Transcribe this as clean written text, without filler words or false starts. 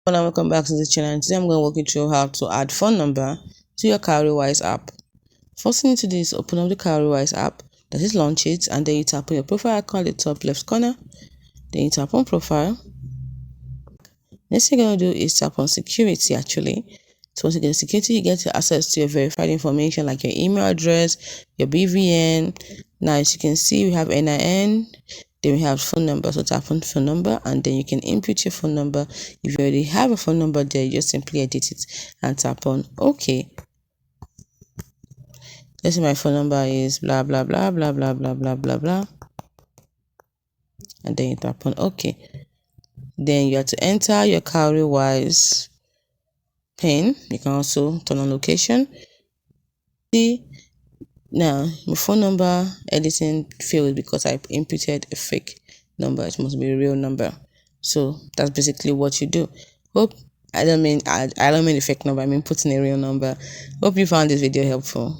Hello and welcome back to the channel. Today I'm going to walk you through how to add phone number to your Cowrywise app. First thing you need to do is open up the Cowrywise app, that is launch it, and then you tap on your profile icon at the top left corner. Then you tap on profile. Next thing you're going to do is tap on security actually. So once you get security, you get access to your verified information like your email address, your BVN. Now as you can see, we have NIN. Then we have phone number, so tap on phone number and then you can input your phone number. If you already have a phone number there, you just simply edit it and tap on OK. Let's say my phone number is blah blah blah blah blah blah blah blah blah, and then you tap on OK. Then you have to enter your Cowrywise PIN. You can also turn on location. See, now my phone number editing failed because I inputted a fake number. It must be a real number. So that's basically what you do. I don't mean a fake number, I mean putting a real number. Hope you found this video helpful.